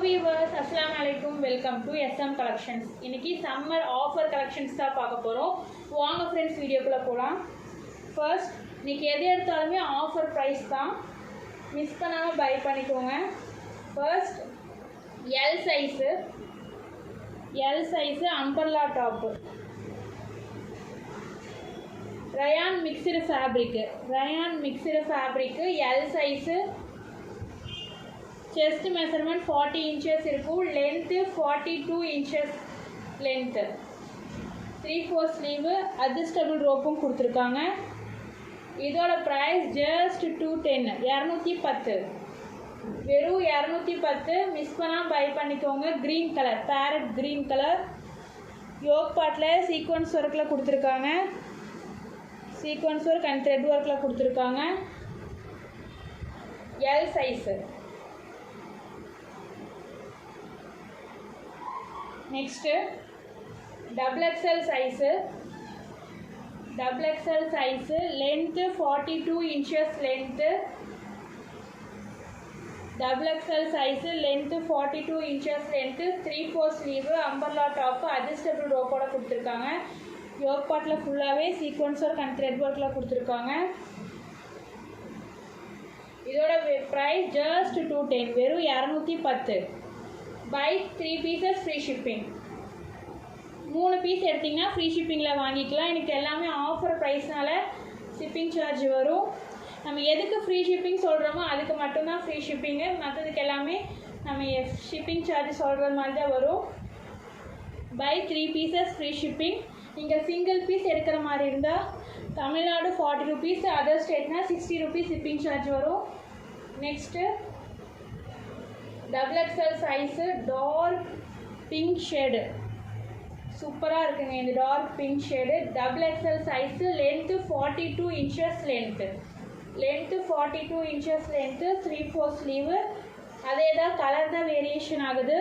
viewers, Assalamu alaikum. Welcome to SM Collections. இன்னைக்கு summer offer collections தான் பார்க்க போகிறோம். வாங்க ஃப்ரெண்ட்ஸ் வீடியோக்குள்ளே போகலாம். ஃபர்ஸ்ட் இன்னைக்கு எது எடுத்தாலுமே ஆஃபர் ப்ரைஸ் தான், மிஸ் பண்ணாமல் பை பண்ணிக்கோங்க. First L size umbrella top, rayon mixed fabric L size. Chest measurement 40 inches இருக்கும், length 42 inches length. 3/4 sleeve, adjustable ரோப்பும் கொடுத்துருக்காங்க. இதோட ப்ரைஸ் ஜஸ்ட் 210, 210, வெறும் 210. மிஸ் பண்ணால் பை பண்ணிக்கோங்க. Green colour, parrot green colour, yoke பார்ட்டில் சீக்வன்ஸ் ஒர்க்கில் கொடுத்துருக்காங்க. சீக்வன்ஸ் ஒர்க் அண்ட் த்ரெட் ஒர்க்கில் கொடுத்துருக்காங்க. L size. Next double XL size, length 42 inches length. Double XL size, length 42 inches length. 3/4 sleeve, umbrella top, adjustable ரோப்போட கொடுத்துருக்காங்க. Yoke பார்ட்டில் ஃபுல்லாகவே sequence work and thread ஒர்க்கில் கொடுத்துருக்காங்க. இதோட ப்ரைஸ் ஜஸ்ட் 210, வெறும் 210. By 3 pieces free shipping. 3 piece எடுத்திங்கன்னா free ஷிப்பிங்கில் வாங்கிக்கலாம். எனக்கு எல்லாமே ஆஃபர் ப்ரைஸ்னால ஷிப்பிங் சார்ஜ் வரும். நம்ம எதுக்கு ஃப்ரீ ஷிப்பிங் சொல்கிறோமோ அதுக்கு மட்டும்தான் ஃப்ரீ ஷிப்பிங்கு, மற்றதுக்கு எல்லாமே நம்ம ஷிப்பிங் சார்ஜ் சொல்கிறது மாதிரி தான் வரும். Buy 3 pieces free shipping. நீங்கள் சிங்கிள் பீஸ் எடுக்கிற மாதிரி இருந்தால் தமிழ்நாடு 40 rupees, அதர் ஸ்டேட்னால் 60 rupees ஷிப்பிங் சார்ஜ் வரும். Next double XL size, dark pink shade, சூப்பராக இருக்குங்க இந்த dark pink shade. Double XL size, length 42 inches length. 42 inches length. 3/4 sleeve. அதே தான், கலர் தான் வேரியேஷன் ஆகுது.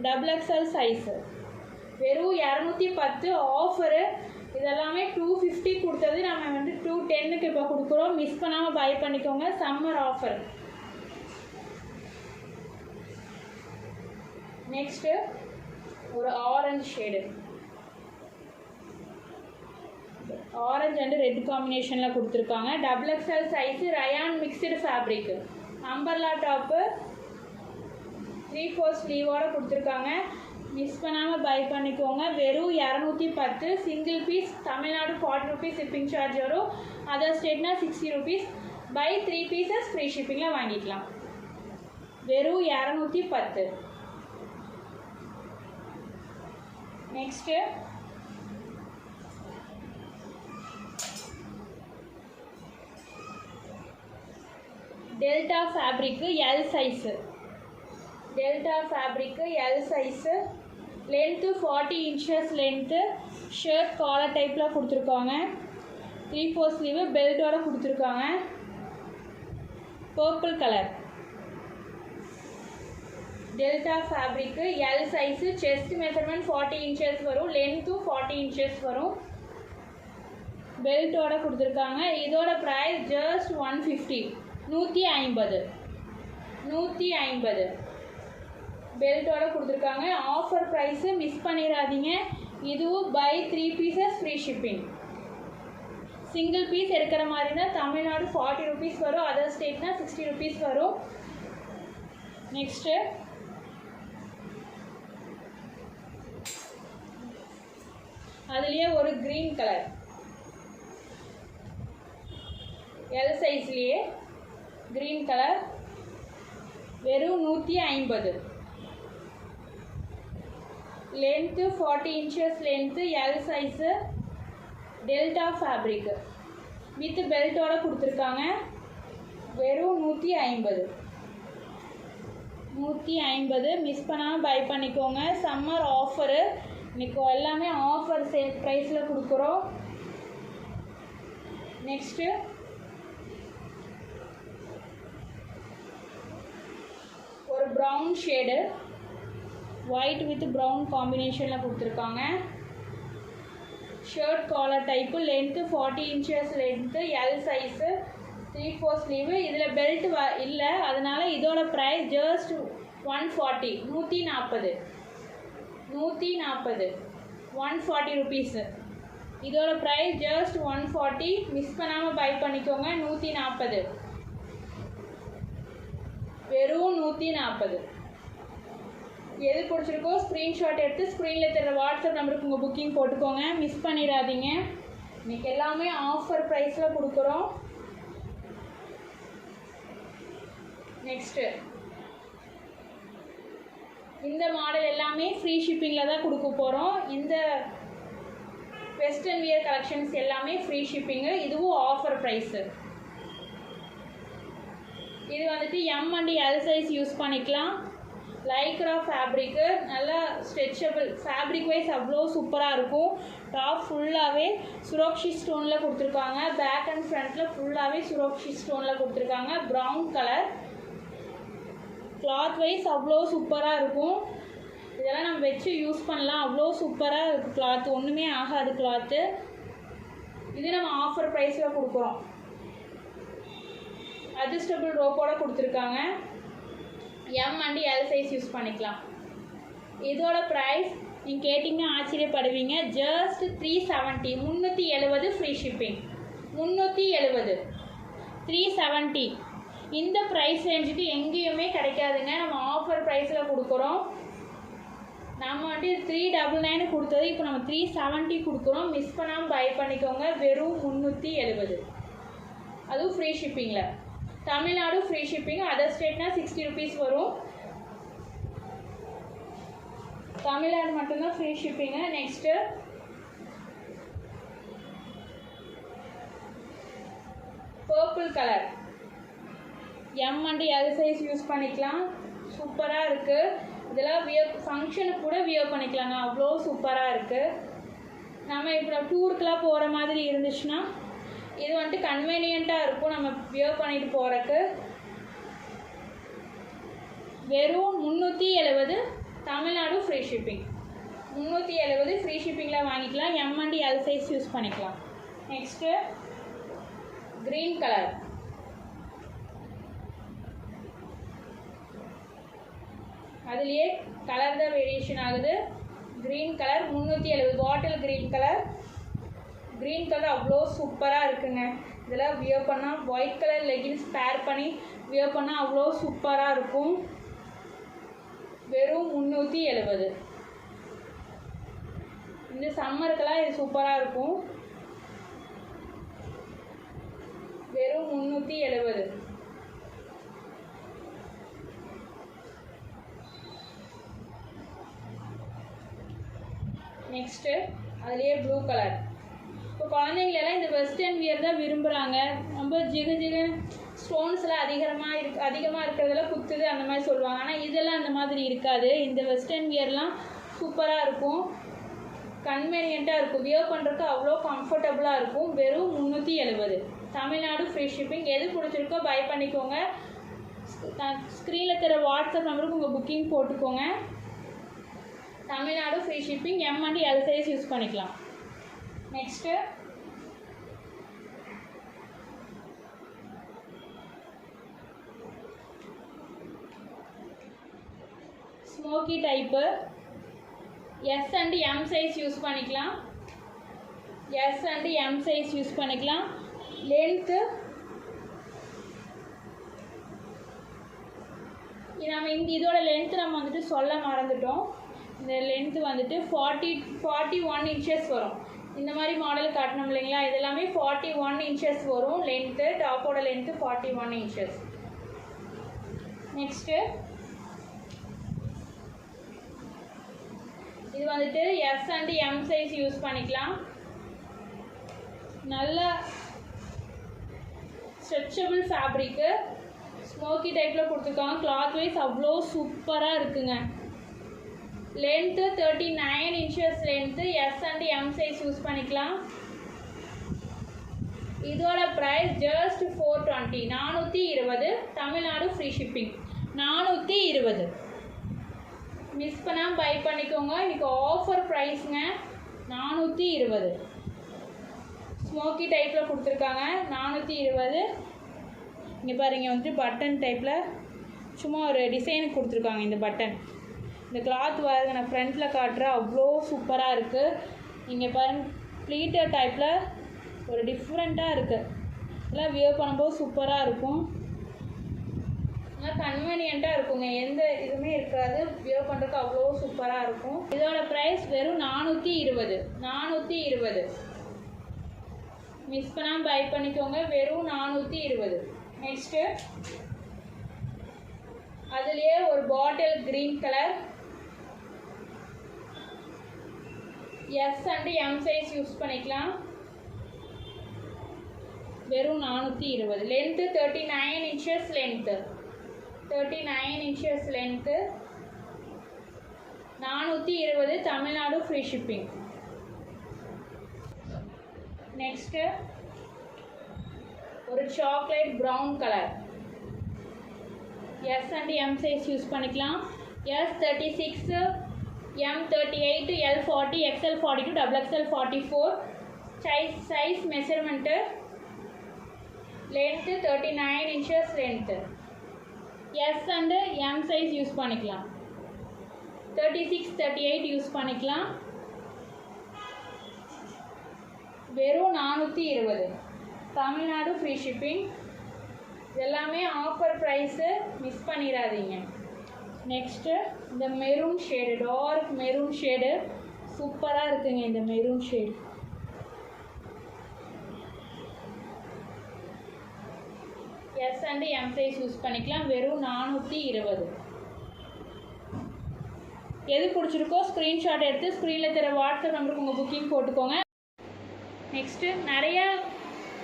டபுள் எக்ஸ்எல் சைஸு, வெறும் 210. ஆஃபரு இதெல்லாமே 250 கொடுத்தது, நம்ம 210க்கு இப்போ கொடுக்குறோம். மிஸ் பண்ணாமல் பை பண்ணிக்கோங்க, சம்மர் ஆஃபர். நெக்ஸ்ட்டு ஒரு orange shade, orange and red காம்பினேஷனில் கொடுத்துருக்காங்க. Double XL size, rayon mixed fabric, umbrella top, 3/4 ஸ்லீவோடு கொடுத்துருக்காங்க. மிஸ் பண்ணாமல் பை பண்ணிக்கோங்க. வெறும் 210. Single piece Tamil Nadu 40 rupees shipping charge வரும், அதர் ஸ்டேட்னா 60 rupees. பை 3 pieces ஃப்ரீ ஷிப்பிங்கில் வாங்கிக்கலாம். வெறும் 210. Next delta fabric L size, length 40 inches length. Shirt collar டைப்பில் கொடுத்துருக்காங்க. 3/4 ஸ்லீவு, பெல்ட்டோட கொடுத்துருக்காங்க. Purple colour. Delta fabric L size, chest measurement 40 inches வரும், லென்த்தும் 40 inches வரும். பெல்ட்டோட கொடுத்துருக்காங்க. இதோட ப்ரைஸ் ஜஸ்ட் 150, 150. பெல்ட்டோட கொடுத்துருக்காங்க. ஆஃபர் ப்ரைஸு மிஸ் பண்ணிடாதீங்க. இதுவும் buy 3 pieces free shipping. Single piece எடுக்கிற மாதிரினா தமிழ்நாடு 40 rupees வரும், அதர் ஸ்டேட்னா 60 rupees வரும். நெக்ஸ்ட்டு அதுலேயே ஒரு க்ரீன் கலர், எல் சைஸ்லேயே க்ரீன் கலர், வெறும் 150. Length 40 inches length, L size. Delta fabric with பெல்ட்டோட கொடுத்துருக்காங்க. வெறும் 150. மிஸ் பண்ணாமல் பை பண்ணிக்கோங்க. சம்மர் ஆஃபரு, இன்றைக்கி எல்லாமே ஆஃபர் சேல் ப்ரைஸில் கொடுக்குறோம். நெக்ஸ்ட்டு ஒரு brown shade, white with brown காம்பினேஷனில் கொடுத்துருக்காங்க. Shirt collar type, length 40 inches length, L size. 3/4 sleeve. இதில் பெல்ட் இல்லை, அதனால் இதோட ப்ரைஸ் ஜஸ்ட் 140 140 140 rupees. இதோட ப்ரைஸ் ஜஸ்ட் 140. மிஸ் பண்ணாமல் பை பண்ணிக்கோங்க. 140 வெறும் 140. எது பிடிச்சிருக்கோ ஸ்க்ரீன்ஷாட் எடுத்து ஸ்க்ரீனில் தர வாட்ஸ்அப் நம்பருக்கு உங்கள் புக்கிங் போட்டுக்கோங்க. மிஸ் பண்ணிடாதீங்க. இன்றைக்கி எல்லாமே ஆஃபர் ப்ரைஸில் கொடுக்குறோம். நெக்ஸ்ட்டு இந்த மாடல் எல்லாமே ஃப்ரீ ஷிப்பிங்கில் தான் கொடுக்க போகிறோம். இந்த வெஸ்டர்ன் வியர் கலெக்ஷன்ஸ் எல்லாமே ஃப்ரீ ஷிப்பிங்கு. இதுவும் ஆஃபர் ப்ரைஸு. இது வந்துட்டு M and L size use பண்ணிக்கலாம். லைக்ரா ஃபேப்ரிக்கு நல்லா ஸ்ட்ரெச்சபிள். ஃபேப்ரிக் வைஸ் அவ்வளோ சூப்பராக இருக்கும். டாப் ஃபுல்லாகவே சுரோக்ஷி ஸ்டோனில் கொடுத்துருக்காங்க. பேக் அண்ட் ஃப்ரண்ட்டில் ஃபுல்லாகவே சுரோக்ஷி ஸ்டோனில் கொடுத்துருக்காங்க. Brown colour. கிளாத் வைஸ் அவ்வளோ சூப்பராக இருக்கும். இதெல்லாம் நம்ம வச்சு யூஸ் பண்ணலாம். அவ்வளோ சூப்பராக இருக்குது கிளாத்து. ஒன்றுமே ஆகாது கிளாத்து. இது நம்ம ஆஃபர் ப்ரைஸில் கொடுக்குறோம். அட்ஜஸ்டபிள் ரோப்போட கொடுத்துருக்காங்க. M and L size use பண்ணிக்கலாம். இதோட ப்ரைஸ் நீங்கள் கேட்டிங்கன்னா ஆச்சரியப்படுவீங்க. Just 370 370 free shipping. 370 370. இந்த ப்ரைஸ் ரேஞ்சுக்கு எங்கேயுமே கிடைக்காதுங்க. நம்ம ஆஃபர் ப்ரைஸில் கொடுக்குறோம். நம்ம வந்து 399 கொடுத்தது இப்போ நம்ம 370 கொடுக்குறோம். மிஸ் பண்ணாமல் பை பண்ணிக்கோங்க. வெறும் 370. அதுவும் ஃப்ரீ ஷிப்பிங்கில். Tamil Nadu free shipping. அதர் ஸ்டேட்னா 60 rupees வரும். தமிழ்நாடு மட்டும்தான் free shipping. Next purple colour. M and L size use பண்ணிக்கலாம். சூப்பராக இருக்குது. இதெல்லாம் ஃபங்க்ஷனுக்கு கூட வியர் பண்ணிக்கலாங்க. அவ்வளோ சூப்பராக இருக்குது. நம்ம இப்போ டூருக்கெலாம் போகிற மாதிரி இருந்துச்சுன்னா இது வந்துட்டு கன்வீனியண்ட்டாக இருக்கும் நம்ம வியர் பண்ணிட்டு போகிறக்கு. வெறும் 370 தமிழ்நாடு ஃப்ரீ ஷிப்பிங். 370 ஃப்ரீ ஷிப்பிங்கில் வாங்கிக்கலாம். M and L size use பண்ணிக்கலாம். Next green colour. அதுலேயே கலர் தான் வேரியேஷன் ஆகுது. Green colour 370. Bottle green colour. Green colour அவ்வளோ சூப்பராக இருக்குங்க. இதெல்லாம் வியர் பண்ணால் ஒயிட் கலர் லெகின்ஸ் பேர் பண்ணி வியர் பண்ணால் அவ்வளோ சூப்பராக இருக்கும். வெறும் 370. இந்த சம்மருக்கெல்லாம் இது சூப்பராக இருக்கும். வெறும் 370. நெக்ஸ்ட்டு அதுலேயே ப்ளூ கலர். இப்போ குழந்தைங்களெல்லாம் இந்த வெஸ்டர்ன் வியர் தான் விரும்புகிறாங்க. ரொம்ப ஜிகு ஸ்டோன்ஸ்லாம் அதிகமாக இருக்கிறதெல்லாம் குத்துது அந்த மாதிரி சொல்லுவாங்க. ஆனால் இதெல்லாம் அந்த மாதிரி இருக்காது. இந்த வெஸ்டர்ன் வியர்லாம் சூப்பராக இருக்கும். கன்வீனியண்ட்டாக இருக்கும். வியர் பண்ணுறதுக்கு அவ்வளோ கம்ஃபர்டபுளாக இருக்கும். வெறும் 370. Tamil Nadu free shipping. எது பிடிச்சிருக்கோ பை பண்ணிக்கோங்க. ஸ்க்ரீனில் தர வாட்ஸ்அப் நம்பருக்கு உங்கள் புக்கிங் போட்டுக்கோங்க. Tamil Nadu free shipping. M and L size use பண்ணிக்கலாம். Next smoky type. S and M size use பண்ணிக்கலாம். S and M size use பண்ணிக்கலாம். லென்த்து நம்ம இதோட லென்த்து நம்ம வந்துட்டு சொல்ல மறந்துட்டோம். இந்த லென்த்து வந்துட்டு 41 inches வரும். இந்த மாதிரி மாடல் காட்டணும் இல்லைங்களா. இது எல்லாமே 41 inches வரும் லென்த்து. டாப்போட லென்த்து 41 inches. நெக்ஸ்ட்டு இது வந்துட்டு S and M size use பண்ணிக்கலாம். நல்ல ஸ்ட்ரெச்சபிள் ஃபேப்ரிக்கு. ஸ்மோக்கி டைப்பில் கொடுத்துருக்காங்க. கிளாத் வைஸ் அவ்வளோ சூப்பராக இருக்குங்க. Length 39 inches length. S and M size use பண்ணிக்கலாம். இதோட price just 420 420. Tamil Nadu free shipping. 420. Miss பண்ணாமல் பை பண்ணிக்கோங்க. இன்றைக்கி ஆஃபர் ப்ரைஸுங்க. 420. ஸ்மோக்கி டைப்பில் கொடுத்துருக்காங்க. 420. இங்கே பாருங்க வந்துட்டு பட்டன் டைப்பில் சும்மா ஒரு டிசைனுக்கு கொடுத்துருக்காங்க இந்த பட்டன். இந்த கிளாத் பாருங்க, நான் ஃப்ரண்ட்டில் காட்டுறேன், அவ்வளோ சூப்பராக இருக்குது. நீங்கள் பாருங்கள், ப்ளீட்டர் டைப்பில் ஒரு டிஃப்ரெண்ட்டாக இருக்குது. இதெல்லாம் வியர் பண்ணும்போது சூப்பராக இருக்கும், நல்லா கன்வீனியண்ட்டாக இருக்குங்க, எந்த இதுவுமே இருக்காது, வியர் பண்ணுறதுக்கு அவ்வளோ சூப்பராக இருக்கும். இதோட ப்ரைஸ் வெறும் 420. மிஸ் பண்ணாமல் பை பண்ணிக்கோங்க, வெறும் 420. நெக்ஸ்ட்டு அதுலேயே ஒரு bottle green colour, S and M size use பண்ணிக்கலாம், வெறும் 420. Length 39 inches length, 39 inches length, 420, Tamil Nadu free shipping. Next ஒரு chocolate brown colour, S and M size use பண்ணிக்கலாம், S 36, M 38, L 40, XL 42, XXL 44. Size measurement length 39 inches length, S and M size use பண்ணிக்கலாம், 36, 38 use பண்ணிக்கலாம், வெறும் 420, Tamil Nadu free shipping. எல்லாமே offer price, miss பண்ணிடாதீங்க. Next இந்த maroon shade, dark maroon shade சூப்பராக இருக்குங்க. இந்த maroon shade S and M size use பண்ணிக்கலாம், வெறும் 420. எது பிடிச்சிருக்கோ ஸ்க்ரீன்ஷாட் எடுத்து ஸ்க்ரீனில் தர வாட்ஸ்அப் நம்பருக்கு உங்கள் புக்கிங் போட்டுக்கோங்க. நெக்ஸ்ட்டு நிறைய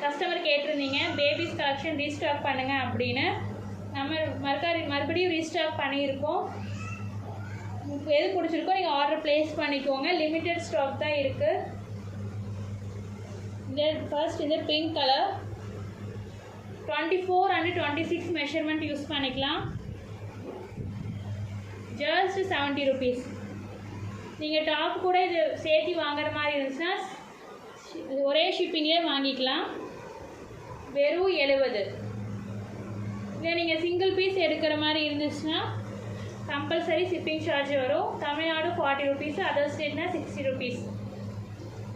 கஸ்டமர் கேட்டிருந்தீங்க பேபிஸ் கலெக்ஷன் ரீஸ்டாக் பண்ணுங்கள் அப்படின்னு. நம்ம மறுபடியும் ரீஸ்டாக் பண்ணியிருக்கோம். எது பிடிச்சிருக்கோ நீங்கள் ஆர்டர் ப்ளேஸ் பண்ணிக்கோங்க, லிமிட்டட் ஸ்டாக் தான் இருக்குது. இந்த ஃபர்ஸ்ட் இந்த pink colour 24 and 26 measurement use பண்ணிக்கலாம், ஜஸ்ட் 70 rupees. நீங்கள் டாப் கூட இது சேர்த்து வாங்குற மாதிரி இருந்துச்சுன்னா ஒரே ஷிப்பிங்லேயே வாங்கிக்கலாம், வெறும் 70. இல்லை நீங்கள் சிங்கிள் பீஸ் எடுக்கிற மாதிரி இருந்துச்சுன்னா கம்பல்சரி ஷிப்பிங் சார்ஜ் வரும். தமிழ்நாடு 40 rupees, அதர் ஸ்டேட்னா 60 rupees.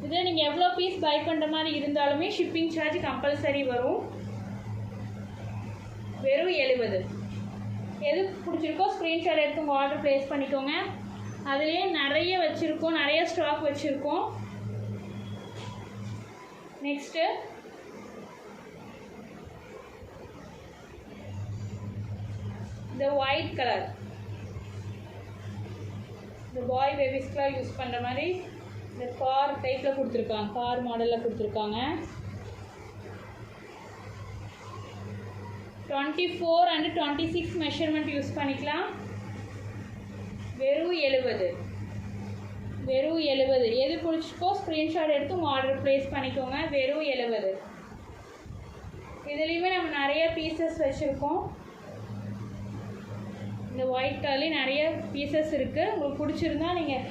இதில் நீங்கள் எவ்வளோ பீஸ் பை பண்ணுற மாதிரி இருந்தாலுமே ஷிப்பிங் சார்ஜ் கம்பல்சரி வரும், வெறும் 70. எது பிடிச்சிருக்கோ ஸ்க்ரீன்ஷாட் எடுத்து உங்கள் ஆர்டர் ப்ளேஸ் பண்ணிக்கோங்க. அதுலேயே நிறைய வச்சுருக்கோம், நிறைய ஸ்டாக் வச்சுருக்கோம். நெக்ஸ்ட்டு இந்த ஒயிட் கலர், இந்த பாய் பேபிஸ்க்குலாம் யூஸ் பண்ணுற மாதிரி இந்த கார் டைப்பில் கொடுத்துருக்காங்க, கார் மாடலில் கொடுத்துருக்காங்க. 24 and 26 மெஷர்மெண்ட் யூஸ் பண்ணிக்கலாம், வெறும் 70. எது பிடிச்சிக்கோ ஸ்க்ரீன்ஷாட் எடுத்து உங்கள் ஆர்டர் ப்ளேஸ் பண்ணிக்கோங்க, வெறும் 70. இதுலேயுமே நம்ம நிறைய பீசஸ் வச்சுருக்கோம். இந்த ஒயிட் கலர்லேயும் நிறைய பீசஸ் இருக்குது. உங்களுக்கு பிடிச்சிருந்தா நீங்கள்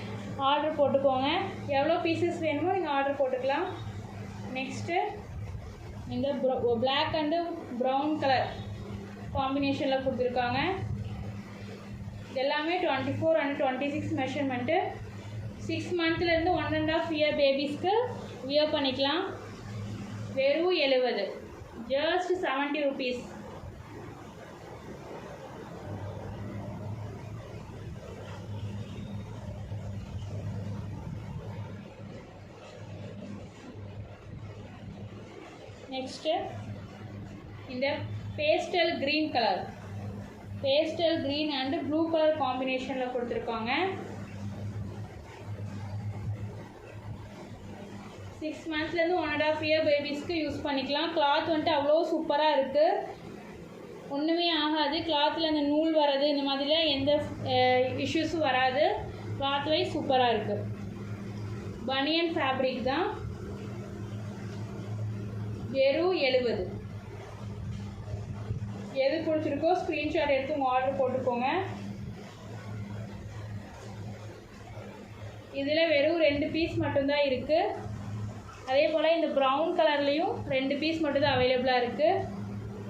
ஆர்டர் போட்டுக்கோங்க, எவ்வளோ பீசஸ் வேணுமோ நீங்கள் ஆர்டர் போட்டுக்கலாம். நெக்ஸ்ட்டு இந்த பிளாக் அண்டு ப்ரௌன் கலர் காம்பினேஷனில் கொடுத்துருக்காங்க. எல்லாமே 24 and 26 மெஷர்மெண்ட்டு. 6 monthலேருந்து 1.5 year பேபிஸ்க்கு வியர் பண்ணிக்கலாம், வெறும் 70, ஜஸ்ட் 70 rupees. நெக்ஸ்ட்டு இந்த pastel green colour, pastel green and blue colour காம்பினேஷனில் கொடுத்துருக்காங்க. 6 monthsலேருந்து 1.5 year பேபிஸ்க்கு யூஸ் பண்ணிக்கலாம். கிளாத் வந்துட்டு அவ்வளோ சூப்பராக இருக்குது, ஒன்றுமே ஆகாது. கிளாத்தில் இந்த நூல் வர்றது இந்த மாதிரிலாம் எந்த இஷ்யூஸும் வராது. கிளாத் வைஸ் சூப்பராக இருக்குது. பனியன் ஃபேப்ரிக் தான், வெறும் 70. எது பிடிச்சிருக்கோ ஸ்க்ரீன்ஷாட் எடுத்து உங்கள் ஆர்டர் போட்டுக்கோங்க. இதில் வெறும் 2 பீஸ் மட்டும்தான் இருக்குது. அதே போல் இந்த ப்ரௌன் கலர்லேயும் 2 பீஸ் மட்டும்தான் அவைலபிளாக இருக்குது.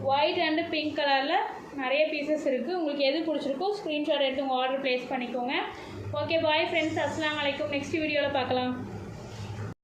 ஒயிட் அண்டு பிங்க் கலரில் நிறைய பீசஸ் இருக்குது. உங்களுக்கு எது பிடிச்சிருக்கோ ஸ்க்ரீன்ஷாட் எடுத்து உங்கள் ஆர்டர் ப்ளேஸ் பண்ணிக்கோங்க. ஓகே பாய் ஃப்ரெண்ட்ஸ், அஸ்ஸலாமு அலைக்கும். நெக்ஸ்ட் வீடியோவில் பார்க்கலாம்.